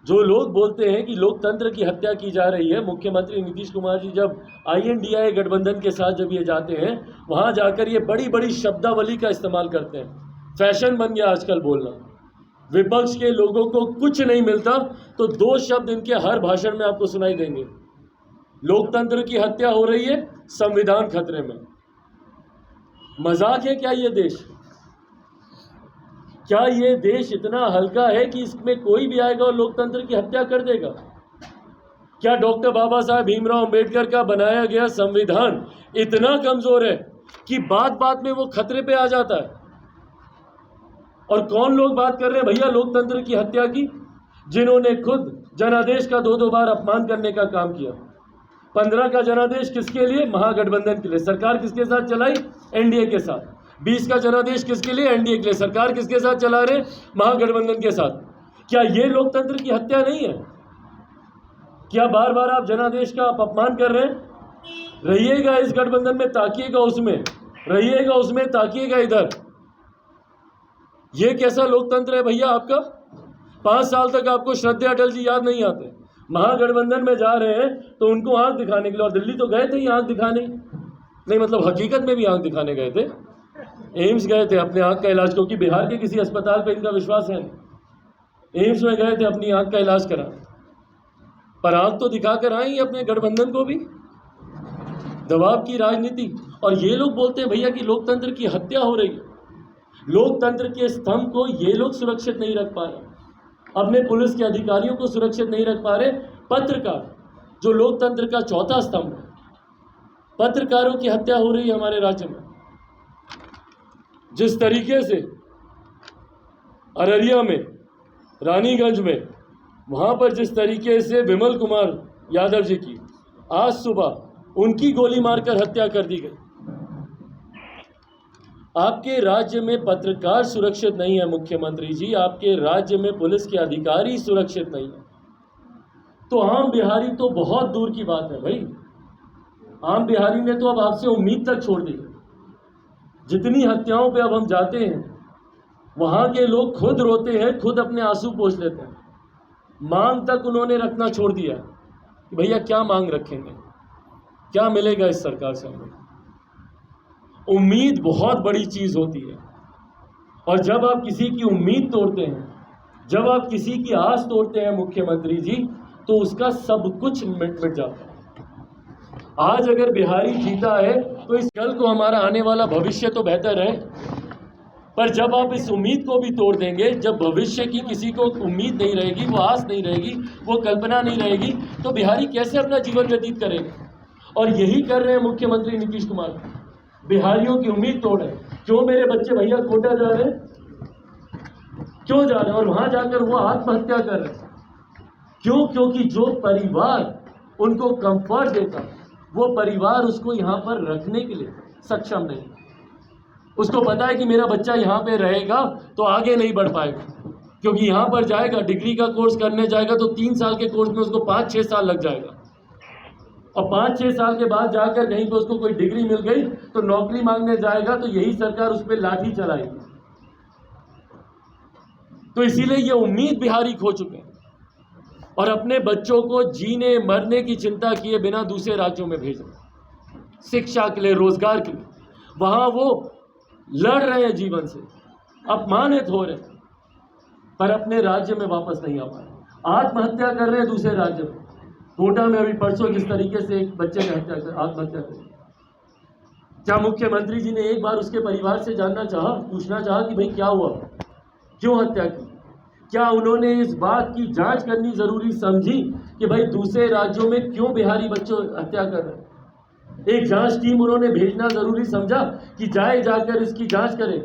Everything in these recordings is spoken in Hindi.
जो लोग बोलते हैं कि लोकतंत्र की हत्या की जा रही है, मुख्यमंत्री नीतीश कुमार जी जब INDA गठबंधन के साथ जब ये जाते हैं, वहाँ जाकर ये बड़ी बड़ी शब्दावली का इस्तेमाल करते हैं। फैशन बन गया आजकल बोलना। विपक्ष के लोगों को कुछ नहीं मिलता तो 2 शब्द इनके हर भाषण में आपको सुनाई देंगे। लोकतंत्र की हत्या हो रही है, संविधान खतरे में। मजाक है क्या ये देश? क्या ये देश इतना हल्का है कि इसमें कोई भी आएगा और लोकतंत्र की हत्या कर देगा? क्या डॉक्टर बाबा साहब भीमराव अंबेडकर का बनाया गया संविधान इतना कमजोर है कि बात बात में वो खतरे पे आ जाता है? और कौन लोग बात कर रहे हैं भैया लोकतंत्र की हत्या की? जिन्होंने खुद जनादेश का 2-2 बार अपमान करने का काम किया। 15 का जनादेश किसके लिए? महागठबंधन के लिए। सरकार किसके साथ चलाई? NDA के साथ। 20 का जनादेश किसके लिए? NDA के लिए। सरकार किसके साथ चला रहे? महागठबंधन के साथ। क्या ये लोकतंत्र की हत्या नहीं है? क्या बार बार आप जनादेश का आप अपमान कर रहे हैं? रहिएगा इस गठबंधन में, ताकिएगा उसमें, रहिएगा उसमें, ताकिएगा इधर। ये कैसा लोकतंत्र है भैया आपका? 5 साल तक आपको श्रद्धेय अटल जी याद नहीं आते। महागठबंधन में जा रहे हैं तो उनको आंख दिखाने के लिए, और दिल्ली तो गए थे ही आंख दिखाने, नहीं मतलब हकीकत में भी आंख दिखाने गए थे। एम्स गए थे अपने आंख का इलाज, क्योंकि बिहार के किसी अस्पताल पे इनका विश्वास है नहीं। एम्स में गए थे अपनी आंख का इलाज कराने, पर आंख तो दिखा कर आए अपने गठबंधन को भी। दबाव की राजनीति। और ये लोग बोलते हैं भैया कि लोकतंत्र की हत्या हो रही है। लोकतंत्र के स्तंभ को ये लोग सुरक्षित नहीं रख पा रहे, अपने पुलिस के अधिकारियों को सुरक्षित नहीं रख पा रहे। पत्रकार, जो लोकतंत्र का चौथा स्तंभ है, पत्रकारों की हत्या हो रही है हमारे राज्य में। जिस तरीके से अररिया में, रानीगंज में, वहां पर जिस तरीके से विमल कुमार यादव जी की आज सुबह उनकी गोली मारकर हत्या कर दी गई। आपके राज्य में पत्रकार सुरक्षित नहीं है मुख्यमंत्री जी, आपके राज्य में पुलिस के अधिकारी सुरक्षित नहीं है, तो आम बिहारी तो बहुत दूर की बात है भाई। आम बिहारी ने तो अब आपसे उम्मीद तक छोड़ दी। जितनी हत्याओं पे अब हम जाते हैं, वहां के लोग खुद रोते हैं, खुद अपने आंसू पोंछ लेते हैं। मांग तक उन्होंने रखना छोड़ दिया कि भैया क्या मांग रखेंगे, क्या मिलेगा इस सरकार से हमें। उम्मीद बहुत बड़ी चीज होती है, और जब आप किसी की उम्मीद तोड़ते हैं, जब आप किसी की आस तोड़ते हैं मुख्यमंत्री जी, तो उसका सब कुछ मिट जाता है। आज अगर बिहारी जीता है तो इस कल को हमारा आने वाला भविष्य तो बेहतर है, पर जब आप इस उम्मीद को भी तोड़ देंगे, जब भविष्य की किसी को उम्मीद नहीं रहेगी, वो आस नहीं रहेगी, वो कल्पना नहीं रहेगी, तो बिहारी कैसे अपना जीवन व्यतीत करेंगे? और यही कर रहे हैं मुख्यमंत्री नीतीश कुमार, बिहारियों की उम्मीद तोड़ रहे हैं। क्यों मेरे बच्चे भैया कोटा जा रहे हैं? क्यों जा रहे हैं? और वहां जाकर वो आत्महत्या कर रहे हैं। क्यों? क्योंकि जो परिवार उनको कंफर्ट देता, वो परिवार उसको यहाँ पर रखने के लिए सक्षम नहीं। उसको पता है कि मेरा बच्चा यहाँ पे रहेगा तो आगे नहीं बढ़ पाएगा, क्योंकि यहाँ पर जाएगा, डिग्री का कोर्स करने जाएगा तो 3 साल के कोर्स में उसको 5-6 साल लग जाएगा, और 5-6 साल के बाद जाकर कहीं पे उसको कोई डिग्री मिल गई तो नौकरी मांगने जाएगा तो यही सरकार उस पर लाठी चलाएगी। तो इसीलिए ये उम्मीद बिहारी खो चुके हैं, और अपने बच्चों को जीने मरने की चिंता किए बिना दूसरे राज्यों में भेज रहे हैं, शिक्षा के लिए, रोजगार के लिए। वहां वो लड़ रहे हैं जीवन से, अपमानित हो रहे हैं, पर अपने राज्य में वापस नहीं आ पा रहे। आत्महत्या कर रहे हैं दूसरे राज्य में। कोटा में अभी परसों किस तरीके से एक बच्चे ने आत्महत्या कर। क्या मुख्यमंत्री जी ने एक बार उसके परिवार से जानना चाहा, पूछना चाहा कि भाई क्या हुआ, क्यों हत्या की? क्या उन्होंने इस बात की जांच करनी जरूरी समझी कि भाई दूसरे राज्यों में क्यों बिहारी बच्चों हत्या कर रहे हैं? एक जांच टीम उन्होंने भेजना जरूरी समझा कि जाकर इसकी जांच करे।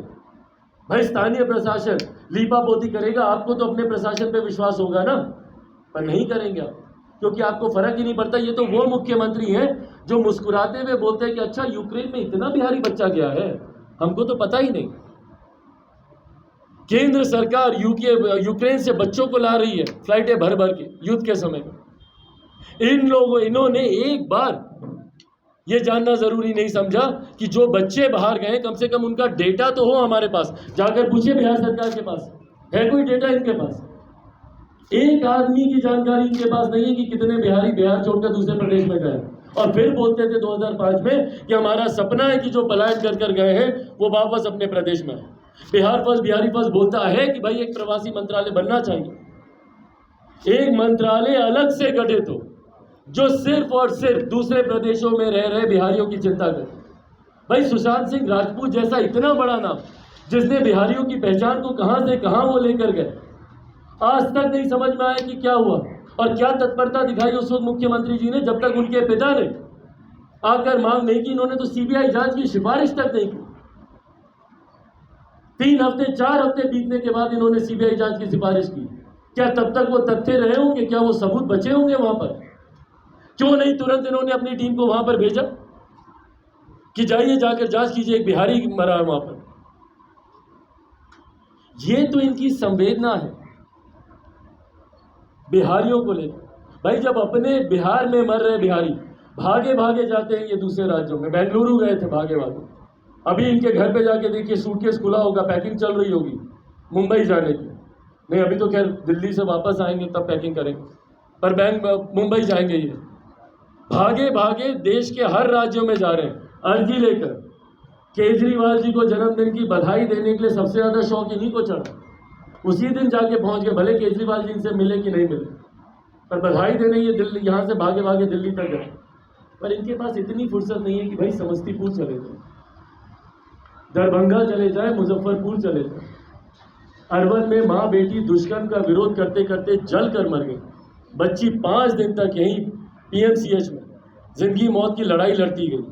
भाई स्थानीय प्रशासन लीपापोती करेगा, आपको तो अपने प्रशासन पे विश्वास होगा ना, पर नहीं करेंगे आप, क्योंकि आपको फर्क ही नहीं पड़ता। ये तो वो मुख्यमंत्री हैं जो मुस्कुराते हुए बोलते हैं कि अच्छा यूक्रेन में इतना बिहारी बच्चा गया है, हमको तो पता ही नहीं। केंद्र सरकार यूक्रेन से बच्चों को ला रही है फ्लाइटें भर भर के युद्ध के समय में। इन्होंने एक बार ये जानना जरूरी नहीं समझा कि जो बच्चे बाहर गए कम से कम उनका डेटा तो हो हमारे पास। जाकर पूछिए बिहार सरकार के पास है कोई डेटा इनके पास? एक आदमी की जानकारी इनके पास नहीं है कि कितने बिहारी बिहार छोड़कर दूसरे प्रदेश में गए। और फिर बोलते थे 2005 में कि हमारा सपना है कि जो पलायन कर कर गए हैं वो वापस अपने प्रदेश में आए। बिहार फर्स्ट बिहारी फर्स्ट बोलता है कि भाई एक प्रवासी मंत्रालय बनना चाहिए, एक मंत्रालय अलग से गठित हो जो सिर्फ और सिर्फ दूसरे प्रदेशों में रह रहे बिहारियों की चिंता करे। भाई सुशांत सिंह राजपूत जैसा इतना बड़ा नाम जिसने बिहारियों की पहचान को कहां से कहां वो लेकर गए, आज तक नहीं समझ में आया कि क्या हुआ और क्या तत्परता दिखाई उस वक्त मुख्यमंत्री जी ने, जब तक उनके पिता ने आकर मांग नहीं की। इन्होंने तो सीबीआई जांच की सिफारिश तक नहीं की। 3 हफ्ते 4 हफ्ते बीतने के बाद इन्होंने सीबीआई जांच की सिफारिश की। क्या तब तक वो तथ्य रहे होंगे? क्या वो सबूत बचे होंगे वहां पर? क्यों नहीं तुरंत इन्होंने अपनी टीम को वहां पर भेजा कि जाइए जाकर जांच कीजिए, एक बिहारी मरा है वहां पर। ये तो इनकी संवेदना है बिहारियों को लेकर। भाई जब अपने बिहार में मर रहे बिहारी भागे भागे जाते हैं ये दूसरे राज्यों में, बेंगलुरु गए थे भागे भागे, अभी इनके घर पे जाके देखिए सूटकेस खुला होगा, पैकिंग चल रही होगी मुंबई जाने की। नहीं अभी तो खैर दिल्ली से वापस आएंगे तब पैकिंग करेंगे, पर मुंबई जाएंगे ये। भागे भागे देश के हर राज्यों में जा रहे हैं अर्जी लेकर। केजरीवाल जी को जन्मदिन की बधाई देने के लिए सबसे ज्यादा शौक इन्हीं को चढ़ा। उसी दिन जाके पहुंच गए, भले केजरीवाल जी से मिले कि नहीं मिले, पर बधाई देने ये दिल्ली यहाँ से भागे भागे दिल्ली तक गए। पर इनके पास इतनी फुर्सत नहीं है कि भाई समस्तीपुर चले जाए, दरभंगा चले जाए, मुजफ्फरपुर चले जाए। अरवल में माँ बेटी दुष्कर्म का विरोध करते करते जल कर मर गई बच्ची, 5 दिन तक यहीं पीएमसीएच में जिंदगी मौत की लड़ाई लड़ती गई।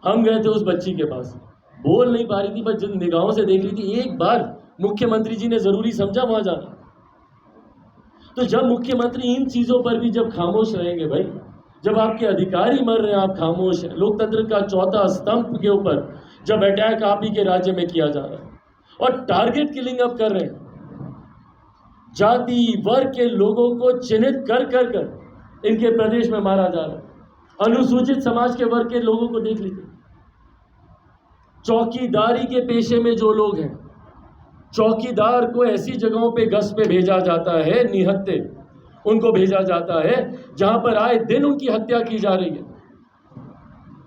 हम गए थे उस बच्ची के पास, बोल नहीं पा रही थी, बस जिन निगाहों से देख रही थी। एक बार मुख्यमंत्री जी ने जरूरी समझा वहां जाना। तो जब मुख्यमंत्री इन चीजों पर भी जब खामोश रहेंगे भाई, जब आपके अधिकारी मर रहे हैं आप खामोश हैं, लोकतंत्र का चौथा स्तंभ के ऊपर जब अटैक आप ही के राज्य में किया जा रहा है और टारगेट किलिंग अब कर रहे हैं, जाति वर्ग के लोगों को चिन्हित कर कर कर इनके प्रदेश में मारा जा रहा है। अनुसूचित समाज के वर्ग के लोगों को देख लीजिए, चौकीदारी के पेशे में जो लोग हैं, चौकीदार को ऐसी जगहों पे गश्त पे भेजा जाता है, निहत्थे उनको भेजा जाता है जहां पर आए दिन उनकी हत्या की जा रही है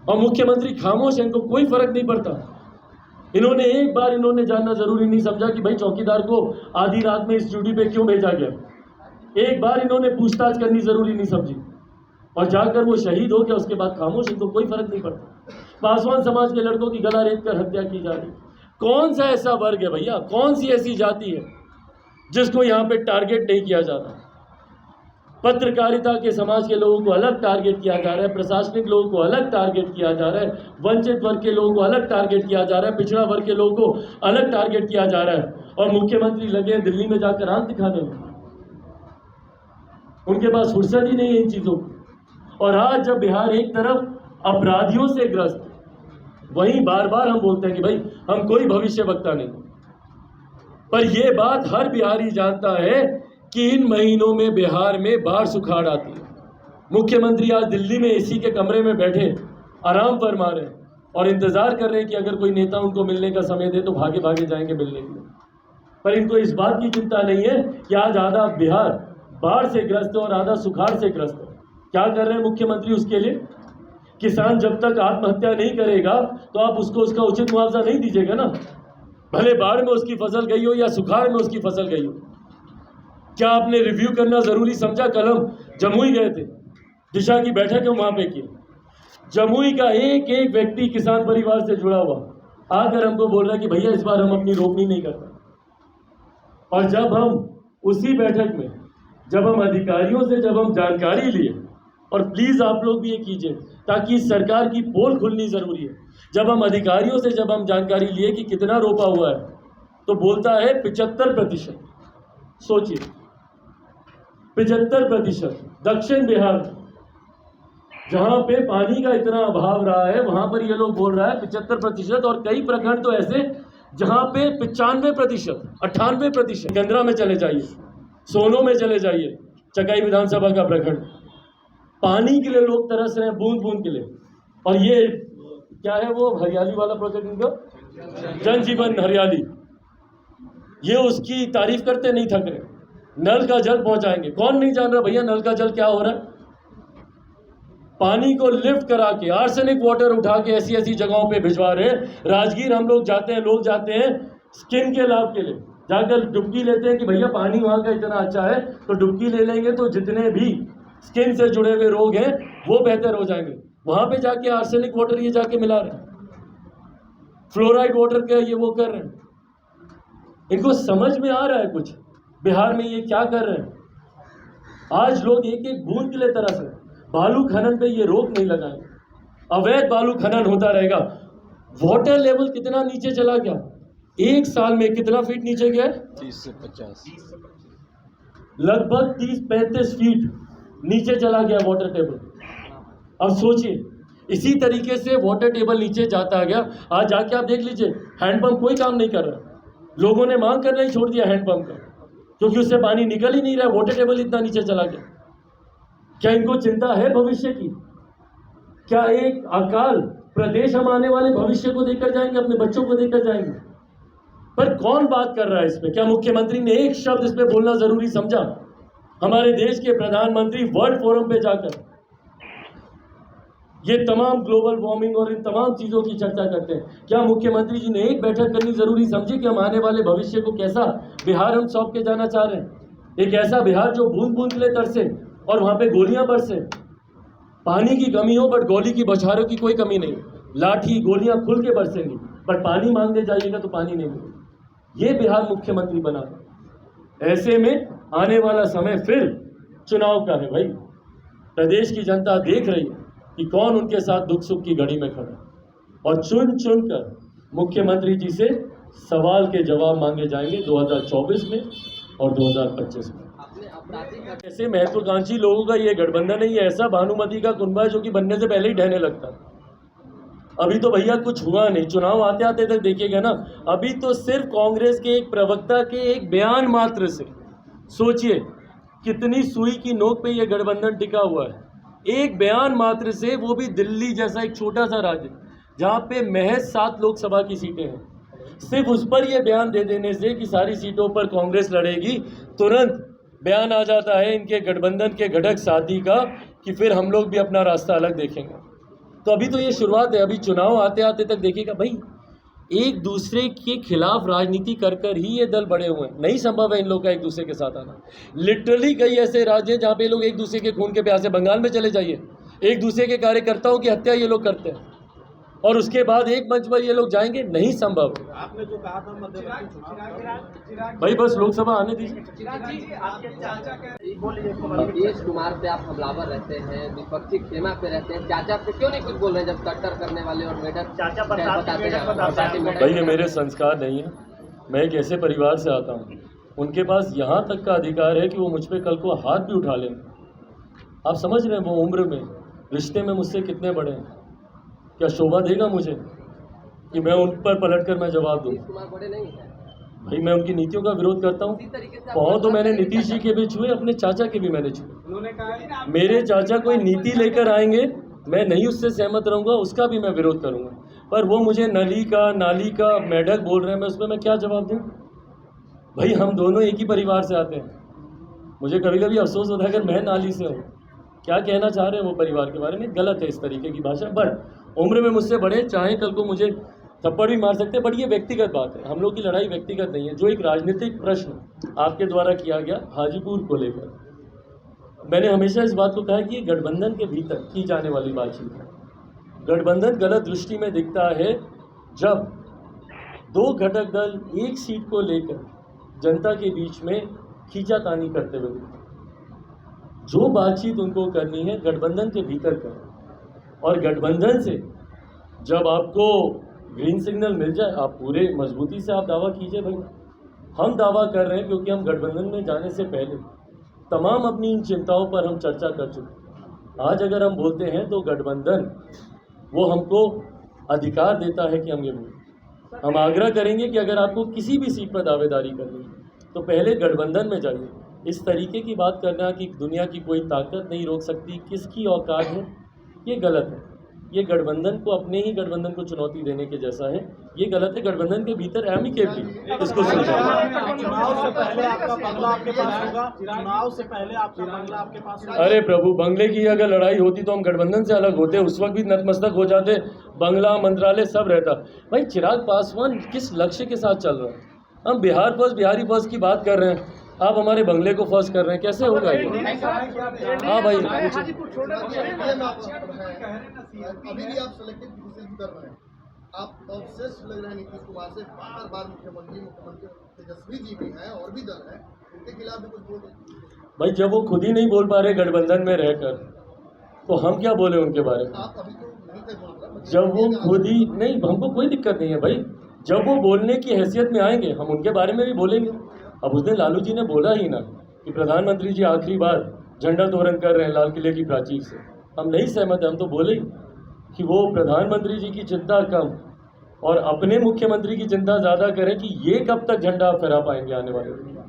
और मुख्यमंत्री खामोश है, इनको कोई फर्क नहीं पड़ता। इन्होंने एक बार इन्होंने जानना जरूरी नहीं समझा कि भाई चौकीदार को आधी रात में इस ड्यूटी पे क्यों भेजा गया। एक बार इन्होंने पूछताछ करनी जरूरी नहीं समझी और जाकर वो शहीद हो गया, उसके बाद खामोश, इनको कोई फर्क नहीं पड़ता। पासवान समाज के लड़कों की गला रेत कर हत्या की जा रही। कौन सा ऐसा वर्ग है भैया, कौन सी ऐसी जाति है जिसको यहाँ पे टारगेट नहीं किया जा रहा? पत्रकारिता के समाज के लोगों को अलग टारगेट किया जा रहा है, प्रशासनिक लोगों को अलग टारगेट किया जा रहा है, वंचित वर्ग के लोगों को अलग टारगेट किया जा रहा है, पिछड़ा वर्ग के लोगों को अलग टारगेट किया जा रहा है। और मुख्यमंत्री लगे हैं दिल्ली में जाकर आंख दिखाने में, उनके पास फुर्सत ही नहीं है इन चीजों की। और आज जब बिहार एक तरफ अपराधियों से ग्रस्त, वहीं बार बार हम बोलते हैं कि भाई हम कोई भविष्य वक्ता नहीं, पर यह बात हर बिहारी जानता है कि इन महीनों में बिहार में बाढ़ सुखाड़ आती है। मुख्यमंत्री आज दिल्ली में एसी के कमरे में बैठे आराम फरमा रहे हैं और इंतजार कर रहे हैं कि अगर कोई नेता उनको मिलने का समय दे तो भागे भागे जाएंगे मिलने के लिए। पर इनको इस बात की चिंता नहीं है कि आज आधा बिहार बाढ़ से ग्रस्त है और आधा सुखाड़ से ग्रस्त है। क्या कर रहे हैं मुख्यमंत्री उसके लिए? किसान जब तक आत्महत्या नहीं करेगा तो आप उसको उसका उचित मुआवजा नहीं दीजिएगा ना, भले बाढ़ में उसकी फसल गई हो या सुखाड़ में उसकी फसल गई हो। क्या आपने रिव्यू करना जरूरी समझा? कल हम जमुई गए थे, दिशा की बैठक है वहां पे की, जमुई का एक एक व्यक्ति किसान परिवार से जुड़ा हुआ आकर हमको बोल रहा है कि भैया इस बार हम अपनी रोपनी नहीं करते। और जब हम उसी बैठक में जब हम अधिकारियों से जब हम जानकारी लिए, और प्लीज आप लोग भी ये कीजिए ताकि सरकार की पोल खुलनी जरूरी है, जब हम अधिकारियों से जब हम जानकारी लिए कि कितना रोपा हुआ है तो बोलता है 75%। सोचिए 75%। दक्षिण बिहार जहां पे पानी का इतना अभाव रहा है वहां पर ये लोग बोल रहा है 75%, और कई प्रखंड तो ऐसे जहां पे 95%, 98%। गंदरा में चले जाइए, सोनो में चले जाइए, चकाई विधानसभा का प्रखंड, पानी के लिए लोग तरस रहे हैं, बूंद बूंद के लिए। और ये क्या है वो हरियाली वाला प्रोजेक्ट इनका, जन जीवन हरियाली, ये उसकी तारीफ करते नहीं थक रहे। नल का जल पहुंचाएंगे। कौन नहीं जान रहा भैया नल का जल क्या हो रहा है? पानी को लिफ्ट करा के आर्सेनिक वाटर उठा के ऐसी ऐसी जगहों पे भिजवा रहे हैं। राजगीर हम लोग जाते हैं, लोग जाते हैं स्किन के लाभ के लिए, जाकर डुबकी लेते हैं कि भैया पानी वहां का इतना अच्छा है तो डुबकी ले लेंगे तो जितने भी स्किन से जुड़े हुए रोग हैं वो बेहतर हो जाएंगे। वहां पे जाके आर्सेनिक वाटर ये जाके मिला रहे हैं, फ्लोराइड वाटर का ये वो कर रहे हैं। इनको समझ में आ रहा है कुछ बिहार में ये क्या कर रहे हैं? आज लोग एक एक बूंद के लिए तरस रहे हैं। बालू खनन पे ये रोक नहीं लगाएंगे, अवैध बालू खनन होता रहेगा। वाटर लेवल कितना नीचे चला गया, एक साल में कितना फीट नीचे गया? 30 से 50, लगभग 30-35 फीट नीचे चला गया वाटर टेबल। अब सोचिए इसी तरीके से वाटर टेबल नीचे जाता गया। आज जाके आप देख लीजिए हैंडपंप कोई काम नहीं कर रहा, लोगों ने मांग करना ही छोड़ दिया हैंडपंप का, क्योंकि उससे पानी निकल ही नहीं रहा, वाटर टेबल इतना नीचे चला गया। क्या इनको चिंता है भविष्य की? क्या एक अकाल प्रदेश हम आने वाले भविष्य को देकर जाएंगे, अपने बच्चों को देकर जाएंगे? पर कौन बात कर रहा है इस पे? क्या मुख्यमंत्री ने एक शब्द इस पे बोलना जरूरी समझा? हमारे देश के प्रधानमंत्री वर्ल्ड फोरम पे जाकर ये तमाम ग्लोबल वार्मिंग और इन तमाम चीजों की चर्चा करते हैं। क्या मुख्यमंत्री जी ने एक बैठक करनी जरूरी समझी कि हम आने वाले भविष्य को कैसा बिहार हम सौंप के जाना चाह रहे हैं? एक ऐसा बिहार जो बूंद बूंद के लिए तरसे और वहां पे गोलियां बरसे। पानी की कमी हो बट गोली की बौछारों की कोई कमी नहीं, लाठी गोलियां खुल के बरसेंगी, बट पानी मांगने जाइएगा तो पानी नहीं मिलेगा। ये बिहार मुख्यमंत्री बना। ऐसे में आने वाला समय फिर चुनाव का है भाई। प्रदेश की जनता देख रही है कि कौन उनके साथ दुख सुख की घड़ी में खड़ा है, और चुन चुन कर मुख्यमंत्री जी से सवाल के जवाब मांगे जाएंगे 2024 में और 2025 में। ऐसे महत्वाकांक्षी लोगों का ये गठबंधन नहीं है, ऐसा भानुमति का कुनबा है जो कि बनने से पहले ही ढहने लगता है। अभी तो भैया कुछ हुआ नहीं, चुनाव आते आते तक देखिएगा ना। अभी तो सिर्फ कांग्रेस के एक प्रवक्ता के एक बयान मात्र से सोचिए कितनी सुई की नोक पे ये गठबंधन टिका हुआ है। एक बयान मात्र से, वो भी दिल्ली जैसा एक छोटा सा राज्य जहाँ पे महज 7 लोकसभा की सीटें हैं, सिर्फ उस पर यह बयान दे देने से कि सारी सीटों पर कांग्रेस लड़ेगी, तुरंत बयान आ जाता है इनके गठबंधन के घटक साथी का कि फिर हम लोग भी अपना रास्ता अलग देखेंगे। तो अभी तो ये शुरुआत है, अभी चुनाव आते आते तक देखिएगा भाई। एक दूसरे के खिलाफ राजनीति कर कर ही ये दल बड़े हुए हैं, नहीं संभव है इन लोग का एक दूसरे के साथ आना। लिटरली कई ऐसे राज्य हैं जहाँ पे लोग एक दूसरे के खून के प्यासे, बंगाल में चले जाइए, एक दूसरे के कार्यकर्ताओं की हत्या ये लोग करते हैं, और उसके बाद एक मंच पर ये लोग जाएंगे, नहीं संभव। आपने जो कहा था मध्यवर्ती चुनाव भाई बस लोकसभा आने दीजिए। नीतीश कुमार पे आप हमलावर रहते हैं, विपक्षी खेमा पे रहते हैं, चाचा पे क्यों नहीं कुछ बोल रहे हैं जब कट्टर करने वाले और मेडल बताते हैं? भाई ये मेरे संस्कार नहीं है, मैं एक ऐसे परिवार से आता हूँ, उनके पास यहाँ तक का अधिकार है कि वो मुझ पर कल को हाथ भी उठा लें। आप समझ रहे हैं वो उम्र में, रिश्ते में मुझसे कितने बड़े हैं? क्या शोभा देगा मुझे कि मैं उन पर पलटकर मैं जवाब दूं? बड़े नहीं है भाई, मैं उनकी नीतियों का विरोध करता हूं। पाँव तो मैंने नीतीश जी के भी छुए, अपने चाचा के भी मैंने छुए। उन्होंने कहा मेरे चाचा कोई नीति लेकर आएंगे, मैं नहीं उससे सहमत रहूंगा, उसका भी मैं विरोध करूंगा। पर वो मुझे नली का नाली का मेढक बोल रहे हैं, मैं उसमें मैं क्या जवाब दूं? भाई हम दोनों एक ही परिवार से आते हैं। मुझे कभी कभी अफसोस होता है अगर मैं नाली से हूँ। क्या कहना चाह रहे हैं वो परिवार के बारे में, गलत है इस तरीके की भाषा। बट उम्र में मुझसे बड़े, चाहे कल को मुझे थप्पड़ भी मार सकते हैं, बट ये व्यक्तिगत बात है, हम लोग की लड़ाई व्यक्तिगत नहीं है। जो एक राजनीतिक प्रश्न आपके द्वारा किया गया हाजीपुर को लेकर, मैंने हमेशा इस बात को कहा कि ये गठबंधन के भीतर की जाने वाली बातचीत है। गठबंधन गलत दृष्टि में दिखता है जब 2 घटक दल एक सीट को लेकर जनता के बीच में खींचातानी करते हुए दिखते हैं। जो बातचीत उनको करनी है गठबंधन के भीतर करें, और गठबंधन से जब आपको ग्रीन सिग्नल मिल जाए, आप पूरे मजबूती से आप दावा कीजिए। भाई हम दावा कर रहे हैं क्योंकि हम गठबंधन में जाने से पहले तमाम अपनी इन चिंताओं पर हम चर्चा कर चुके। आज अगर हम बोलते हैं तो गठबंधन वो हमको अधिकार देता है कि हम ये बोलें। हम आग्रह करेंगे कि अगर आपको किसी भी सीट पर दावेदारी करनी है तो पहले गठबंधन में जाइए। इस तरीके की बात करना कि दुनिया की कोई ताकत नहीं रोक सकती, किसकी औकात है, ये गलत है। ये गठबंधन को, अपने ही गठबंधन को चुनौती देने के जैसा है। ये गलत है। गठबंधन के भीतर एमिकेबली इसको सुलझाएं। चुनाव से पहले आपका बंगला आपके पास होगा, चुनाव से पहले आपका बंगला आपके पास होगा। अरे प्रभु, बंगले की अगर लड़ाई होती तो हम गठबंधन से अलग होते, उस वक्त भी नतमस्तक हो जाते, बंगला मंत्रालय सब रहता। भाई चिराग पासवान किस लक्ष्य के साथ चल रहा है? हम बिहार फर्स्ट, बिहारी फर्स्ट की बात कर रहे हैं, आप हमारे बंगले को फर्स्ट कर रहे हैं, कैसे होगा ये? हाँ भाई, अभी भी आप सिलेक्टिव डिसीजन कर रहे हैं, आप ऑब्सेस्ड लग रहे हैं नीतीश कुमार से। बार मुख्यमंत्री तेजस्वी जी भी हैं और भी दल है, उनके खिलाफ भी कुछ बोल रहे। भाई जब वो खुद ही नहीं बोल पा रहे गठबंधन में रहकर, तो हम क्या बोले उनके बारे में? आप अभी तो नहीं थे बोल रहे, जब वो खुद ही नहीं, हमको कोई दिक्कत नहीं है भाई। जब वो बोलने की हैसियत में आएंगे हम उनके बारे में भी बोलेंगे। अब उस दिन लालू जी ने बोला ही ना कि प्रधानमंत्री जी आखिरी बार झंडा तोरण कर रहे हैं लाल किले की प्राचीर से, हम नहीं सहमत हैं। हम तो बोले कि वो प्रधानमंत्री जी की चिंता कम और अपने मुख्यमंत्री की चिंता ज़्यादा करें कि ये कब तक झंडा फहरा पाएंगे आने वाले दिन।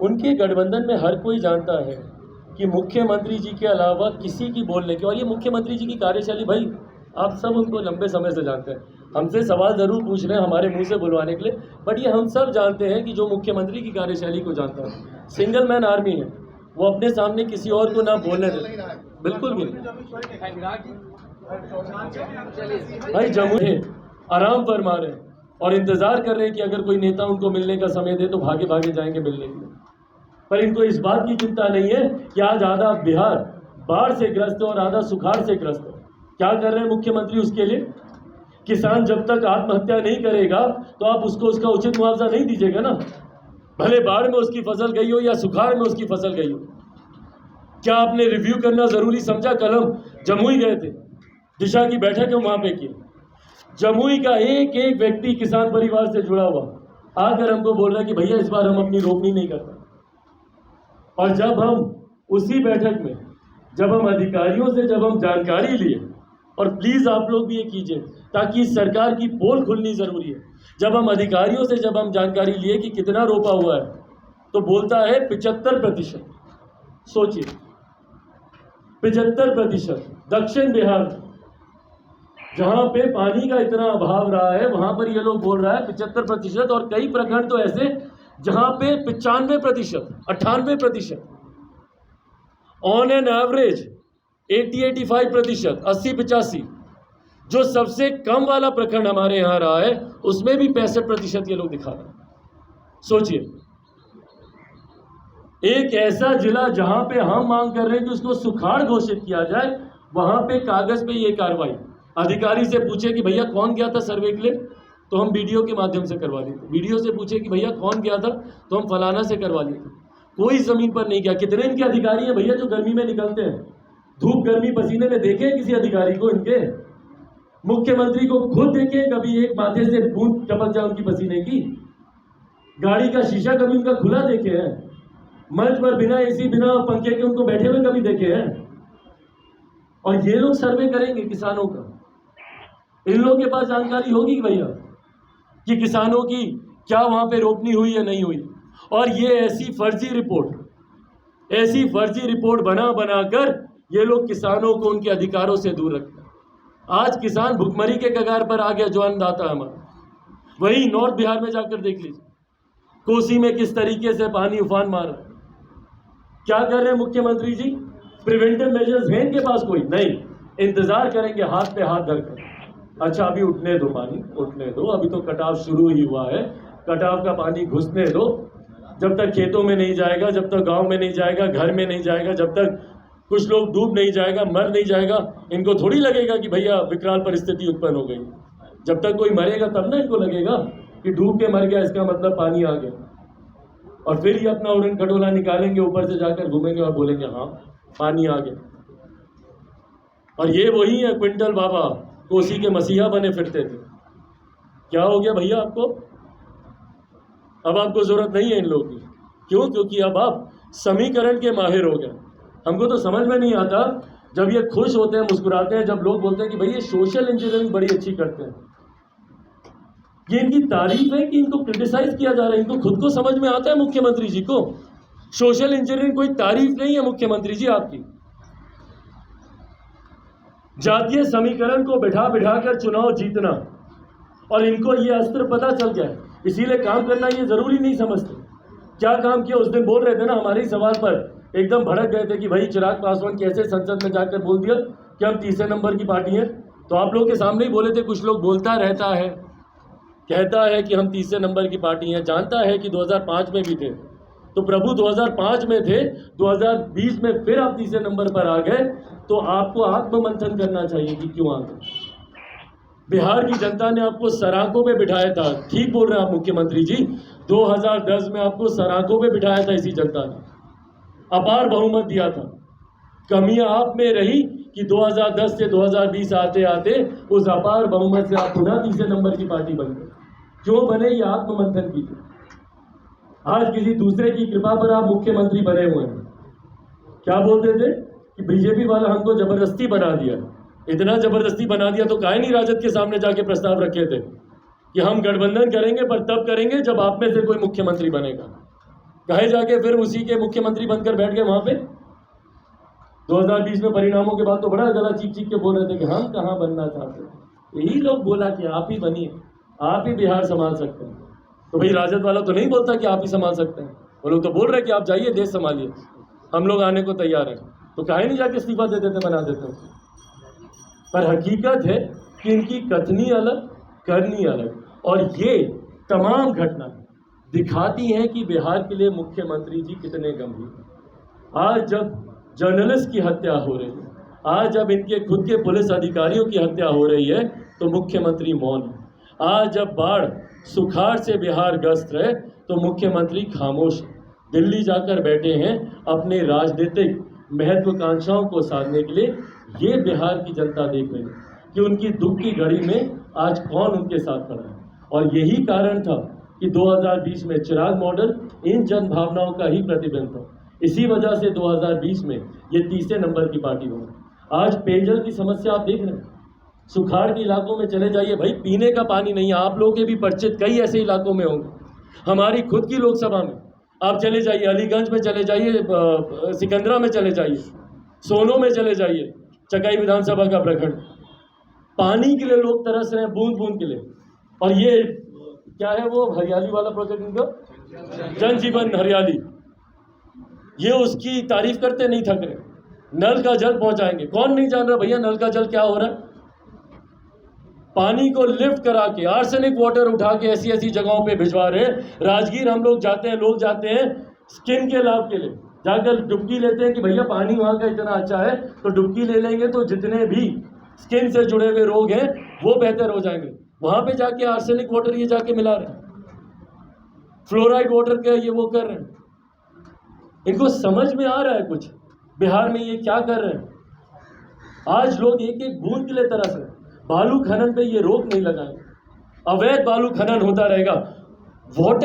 उनके गठबंधन में हर कोई जानता है कि मुख्यमंत्री जी के अलावा किसी की बोलने की, और ये मुख्यमंत्री जी की कार्यशैली, भाई आप सब उनको लंबे समय से जानते हैं। हमसे सवाल ज़रूर पूछ रहे हैं हमारे मुंह से बुलवाने के लिए, बट ये हम सब जानते हैं कि जो मुख्यमंत्री की कार्यशैली को जानता है, सिंगल मैन आर्मी है, वो अपने सामने किसी और को ना बोलने देते, बिल्कुल भी नहीं। भाई जमुई आराम फरमा रहे हैं और इंतज़ार कर रहे हैं कि अगर कोई नेता उनको मिलने का समय दे तो भागे भागे जाएंगे मिलने के लिए। पर इनको इस बात की चिंता नहीं है कि आज आधा बिहार बाढ़ से ग्रस्त है और आधा सुखाड़ से ग्रस्त है। क्या कर रहे हैं मुख्यमंत्री उसके लिए? किसान जब तक आत्महत्या नहीं करेगा तो आप उसको उसका उचित मुआवजा नहीं दीजिएगा ना, भले बाढ़ में उसकी फसल गई हो या सुखाड़ में उसकी फसल गई हो। क्या आपने रिव्यू करना जरूरी समझा? कल हम जमुई गए थे, दिशा की बैठक है वहां पे की, जमुई का एक एक व्यक्ति किसान परिवार से जुड़ा हुआ आकर हमको बोल रहा है कि भैया इस बार हम अपनी रोपनी नहीं करते। और जब हम उसी बैठक में जब हम अधिकारियों से जब हम जानकारी लिए, और प्लीज़ आप लोग भी ये कीजिए ताकि इस सरकार की पोल खुलनी ज़रूरी है, जब हम अधिकारियों से जब हम जानकारी लिए कि कितना रोपा हुआ है तो बोलता है 75%। सोचिए 75%। दक्षिण बिहार जहाँ पे पानी का इतना अभाव रहा है वहाँ पर ये लोग बोल रहा है 75%, और कई प्रखंड तो ऐसे जहाँ पे 95%, 98%, ऑन एन एवरेज 80-85%, 80-85। जो सबसे कम वाला प्रखंड हमारे यहाँ रहा है उसमें भी 65% ये लोग दिखा रहे हैं। सोचिए, एक ऐसा जिला जहां पे हम मांग कर रहे हैं कि उसको सुखाड़ घोषित किया जाए, वहां पे कागज पे ये कार्रवाई। अधिकारी से पूछे कि भैया कौन गया था सर्वे के लिए, तो हम वीडियो के माध्यम से करवा लेते। वीडियो से पूछे कि भैया कौन गया था, तो हम फलाना से करवा लेते। कोई जमीन पर नहीं गया। कितने इनके अधिकारी हैं भैया जो गर्मी में निकलते हैं, धूप गर्मी पसीने में देखे किसी अधिकारी को? इनके मुख्यमंत्री को खुद देखे कभी एक माथे से बूंद टपक जाए उनकी पसीने की? गाड़ी का शीशा कभी उनका खुला देखे हैं? मंच पर बिना एसी बिना पंखे के उनको बैठे हुए कभी देखे हैं? और ये लोग सर्वे करेंगे किसानों का। इन लोगों के पास जानकारी होगी भैया कि किसानों की क्या वहां पे रोपनी हुई या नहीं हुई? और ये ऐसी फर्जी रिपोर्ट बना बनाकर ये लोग किसानों को उनके अधिकारों से दूर रखते हैं। आज किसान भुखमरी के कगार पर आ गया जो अन्नदाता हमारा। वही नॉर्थ बिहार में जाकर देख लीजिए, कोसी में किस तरीके से पानी उफान मार रहा है। क्या कर रहे हैं मुख्यमंत्री जी? प्रिवेंटिव मेजर्स हैं इनके पास? कोई नहीं। इंतजार करेंगे हाथ पे हाथ धरकर। अच्छा अभी उठने दो, पानी उठने दो, अभी तो कटाव शुरू ही हुआ है, कटाव का पानी घुसने दो। जब तक खेतों में नहीं जाएगा, जब तक गांव में नहीं जाएगा, घर में नहीं जाएगा, जब तक कुछ लोग डूब नहीं जाएगा, मर नहीं जाएगा, इनको थोड़ी लगेगा कि भैया विकराल परिस्थिति उत्पन्न हो गई। जब तक कोई मरेगा तब ना इनको लगेगा कि डूब के मर गया, इसका मतलब पानी आ गया। और फिर ये अपना उड़न खटोला निकालेंगे, ऊपर से जाकर घूमेंगे और बोलेंगे हाँ पानी आ गया। और ये वही है क्विंटल बाबा, कोसी के मसीहा बने फिरते थे। क्या हो गया भैया आपको? अब आपको जरूरत नहीं है इन लोगों की। क्यों? क्योंकि अब आप समीकरण के माहिर हो गए। हमको तो समझ में नहीं आता जब ये खुश होते हैं, मुस्कुराते हैं, जब लोग बोलते हैं कि भाई ये सोशल इंजीनियरिंग बड़ी अच्छी करते हैं। ये इनकी तारीफ है कि इनको क्रिटिसाइज किया जा रहा है? इनको खुद को समझ में आता है मुख्यमंत्री जी को? सोशल इंजीनियरिंग कोई तारीफ नहीं है मुख्यमंत्री जी आपकी। जातीय समीकरण को बिठा बिठा कर चुनाव जीतना, और इनको ये अस्त्र पता चल गया है, इसीलिए काम करना ये जरूरी नहीं समझते। क्या काम किया उस दिन बोल रहे थे ना, हमारे ही सवाल पर एकदम भड़क गए थे कि भाई चिराग पासवान कैसे संसद में जाकर बोल दिया कि हम तीसरे नंबर की पार्टी हैं। तो आप लोग के सामने ही बोले थे, कुछ लोग बोलता रहता है, कहता है कि हम तीसरे नंबर की पार्टी हैं, जानता है कि 2005 में भी थे। तो प्रभु 2005 में थे, 2020 में फिर आप तीसरे नंबर पर आ गए, तो आपको आत्ममंथन करना चाहिए कि क्यों आ गए। बिहार की जनता ने आपको सराखों पे बिठाया था, ठीक बोल रहे हैं आप मुख्यमंत्री जी, 2010 में आपको सराखों पे बिठाया था इसी जनता ने, अपार बहुमत दिया था। कमियां आप में रही कि 2010 से 2020 आते आते उस अपार बहुमत से आप पुनः तीसरे नंबर की पार्टी बन गए। क्यों बने, ये आत्ममंथन कीजिए। आज किसी दूसरे की कृपा पर आप मुख्यमंत्री बने हुए हैं। क्या बोलते थे कि बीजेपी वाला हमको जबरदस्ती बना दिया। इतना जबरदस्ती बना दिया तो काहे नहीं राजद के सामने जाके प्रस्ताव रखे थे कि हम गठबंधन करेंगे, पर तब करेंगे जब आप में से कोई मुख्यमंत्री बनेगा। कहे जाके फिर उसी के मुख्यमंत्री बनकर बैठ गए वहां पे। 2020 में परिणामों के बाद तो बड़ा गला चीख चीख के बोल रहे थे कि हम कहाँ बनना चाहते हैं। यही लोग बोला कि आप ही बनिए, आप ही बिहार संभाल सकते हैं। तो भाई राजद वाला तो नहीं बोलता कि आप ही संभाल सकते हैं, वो लोग तो बोल रहे हैं कि आप जाइए देश संभालिए, हम लोग आने को तैयार हैं। तो काहे नहीं जाके इस्तीफा दे देते, बना देते हैं। पर हकीकत है कि इनकी कथनी अलग, करनी अलग, और ये तमाम घटना दिखाती हैं कि बिहार के लिए मुख्यमंत्री जी कितने गंभीर हैं। आज जब जर्नलिस्ट की हत्या हो रही है, आज जब इनके खुद के पुलिस अधिकारियों की हत्या हो रही है, तो मुख्यमंत्री मौन है। आज जब बाढ़ सुखाड़ से बिहार ग्रस्त है, तो मुख्यमंत्री खामोश है। दिल्ली जाकर बैठे हैं अपने राजनीतिक महत्वाकांक्षाओं को साधने के लिए। ये बिहार की जनता देख रही है कि उनकी दुख की घड़ी में आज कौन उनके साथ खड़ा है। और यही कारण था कि 2020 में चिराग मॉडल इन जन भावनाओं का ही प्रतिबिंब था। इसी वजह से 2020 में ये तीसरे नंबर की पार्टी बनी। आज पेयजल की समस्या आप देख रहे हैं, सुखाड़ के इलाकों में चले जाइए, भाई पीने का पानी नहीं है। आप लोगों के भी परिचित कई ऐसे इलाकों में होंगे। हमारी खुद की लोकसभा में आप चले जाइए, अलीगंज में चले जाइए, सिकंदरा में चले जाइए, सोनो में चले जाइए, चकाई विधानसभा का प्रखंड, पानी के लिए लोग तरस रहे हैं, बूंद बूंद के लिए। और ये क्या है वो हरियाली वाला प्रोजेक्ट इनका, जन जीवन हरियाली, ये उसकी तारीफ करते नहीं थक रहे। नल का जल पहुंचाएंगे, कौन नहीं जान रहा भैया नल का जल क्या हो रहा है। पानी को लिफ्ट करा के आर्सेनिक वाटर उठा के ऐसी ऐसी जगहों पे भिजवा रहे हैं। राजगीर हम लोग जाते हैं, लोग जाते हैं स्किन के लाभ के लिए, जाकर डुबकी लेते हैं कि भैया पानी वहाँ का इतना अच्छा है तो डुबकी ले लेंगे तो जितने भी स्किन से जुड़े हुए रोग हैं वो बेहतर हो जाएंगे। वहाँ पे जाके आर्सेनिक वाटर ये जाके मिला रहे हैं, फ्लोराइड वाटर का ये वो कर रहे हैं। इनको समझ में आ रहा है कुछ बिहार में ये क्या कर रहे हैं। आज लोग एक एक बूंद के लिए तरस रहे हैं। बालू खनन पे ये रोक नहीं लगाएंगे, अवैध बालू खनन होता रहेगा। वाटर